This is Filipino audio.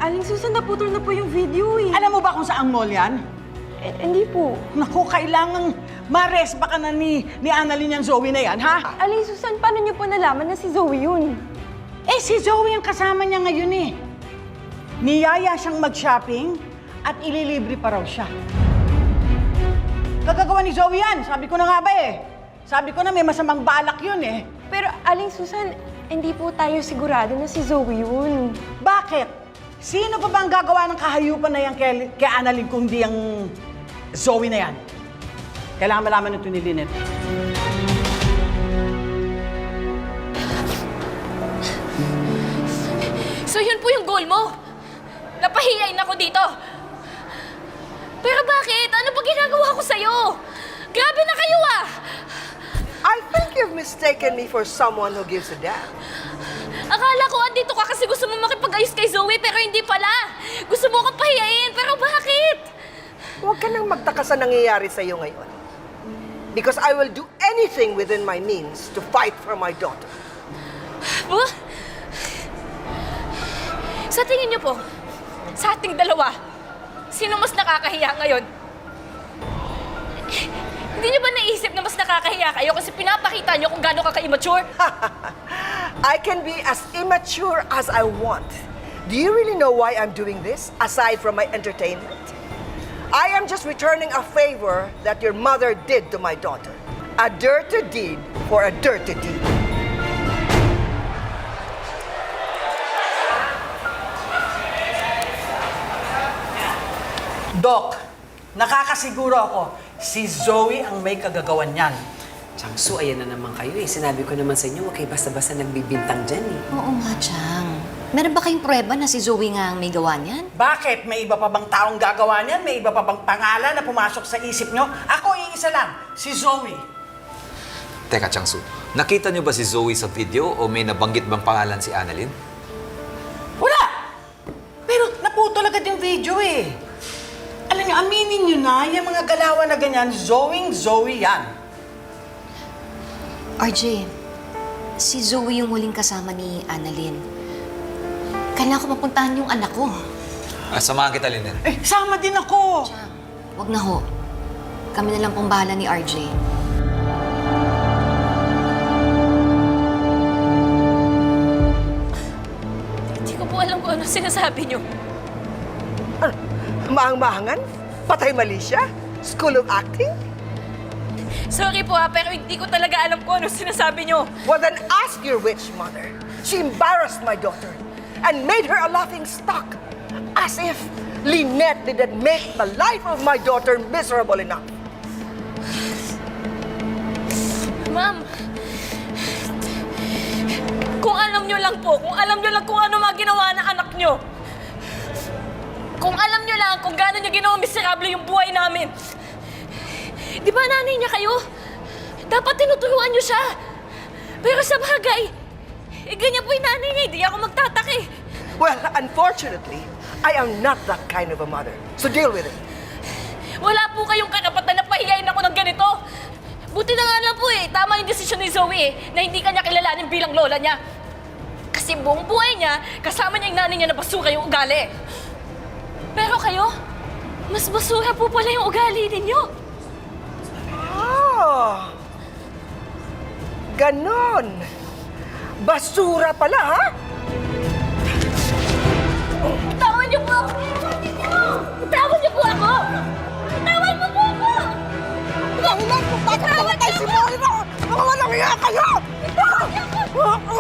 Aling Susan, naputol na po yung video eh. Alam mo ba kung saang mall yan? Hindi po. Naku, kailangang mares baka na ni Annalyn yung Zoe na yan, ha? Aling Susan, paano niyo po nalaman na si Zoe yun? Eh, si Zoe ang kasama niya ngayon eh. Niyaya siyang mag-shopping at ililibre pa raw siya. Kagagawa ni Zoe yan, sabi ko na nga ba eh. Sabi ko na may masamang balak yun eh. Pero Aling Susan, hindi po tayo sigurado na si Zoe yun. Bakit? Sino pa ba ang gagawa ng kahayupan na yan kay Annalyn kung di ang Zoe na yan? Kailangan malaman ito ni Lynette. So yun po yung goal mo? Napahiyain ako dito. Pero bakit? Ano ba ginagawa ko sa'yo? Grabe na kayo ah! I think you've mistaken me for someone who gives a damn. Akala ko andito ka kasi gusto mo makipag-ayos kay Zoe pero hindi pala. Gusto mo akong pahiyain pero bakit? Huwag ka nang magtaka sa nangyayari sa'yo ngayon. Because I will do anything within my means to fight for my daughter. Huh? Sa tingin niyo po, sa ating dalawa, sino mas nakakahiya ngayon? Hindi niyo ba naisip na mas nakakahiya kayo kasi pinapakita niyo kung gaano ka ka-immature? I can be as immature as I want. Do you really know why I'm doing this, aside from my entertainment? I am just returning a favor that your mother did to my daughter. A dirty deed for a dirty deed. Doc, nakakasiguro ako, si Zoe ang may kagagawan niyan. Changsu, ayan na naman kayo eh. Sinabi ko naman sa inyo, huwag kayo basta-basta nagbibintang dyan eh. Oo nga, Chang. Meron ba kayong prueba na si Zoe nga ang may gawa niyan? Bakit? May iba pa bang taong gagawa niyan? May iba pa bang pangalan na pumasok sa isip nyo? Ako, iisa lang, si Zoe. Teka, Changsu. Nakita niyo ba si Zoe sa video o may nabanggit bang pangalan si Annalyn? Wala! Pero naputol agad yung video eh. Alam niyo, aminin niyo na, yung mga galawan na ganyan, Zoe yan. RJ, si Zoe yung huling kasama ni Annalyn. Kailangan ko mapuntahan yung anak ko. Samahan kita, Lynette. Eh, sama din ako. Chang, wag na ho. Kami na lang pong bahala ni RJ. Hindi ko po alam kung ano sinasabi niyo. Ano? Maang-maangan? Patay mali siya? School of Acting? Sorry po pero hindi ko talaga alam kung ano sinasabi niyo. Well, then ask your witch mother. She embarrassed my daughter and made her a laughing stock. As if Lynette didn't make the life of my daughter miserable enough. Ma'am, kung alam niyo lang po, kung alam niyo lang kung ano mga ginawa ng anak niyo. Kung alam niyo lang kung gaano niya ginawa miserable yung buhay namin. Di ba nanay niya kayo? Dapat tinuturuan niyo siya. Pero sa bagay, ganyan po yung nanay niya, hindi ako magtatake. Well, unfortunately, I am not that kind of a mother. So deal with it. Wala po kayong karapatan na pahiyain ako ng ganito. Buti na nga lang po tama yung desisyon ni Zoe na hindi kanya kilalanin bilang lola niya. Kasi buong buhay niya, kasama niya yung nanay niya na basura yung ugali. Pero kayo, mas basura po pala yung ugali ninyo. Ah, ganon. Basura pala, ha? Tawan niyo po ako! Tawan niyo po ako! Tawan mo po ako! Dahilan kung bakit namatay si Moira! Mga walang iya kayo! Tawan niyo ako!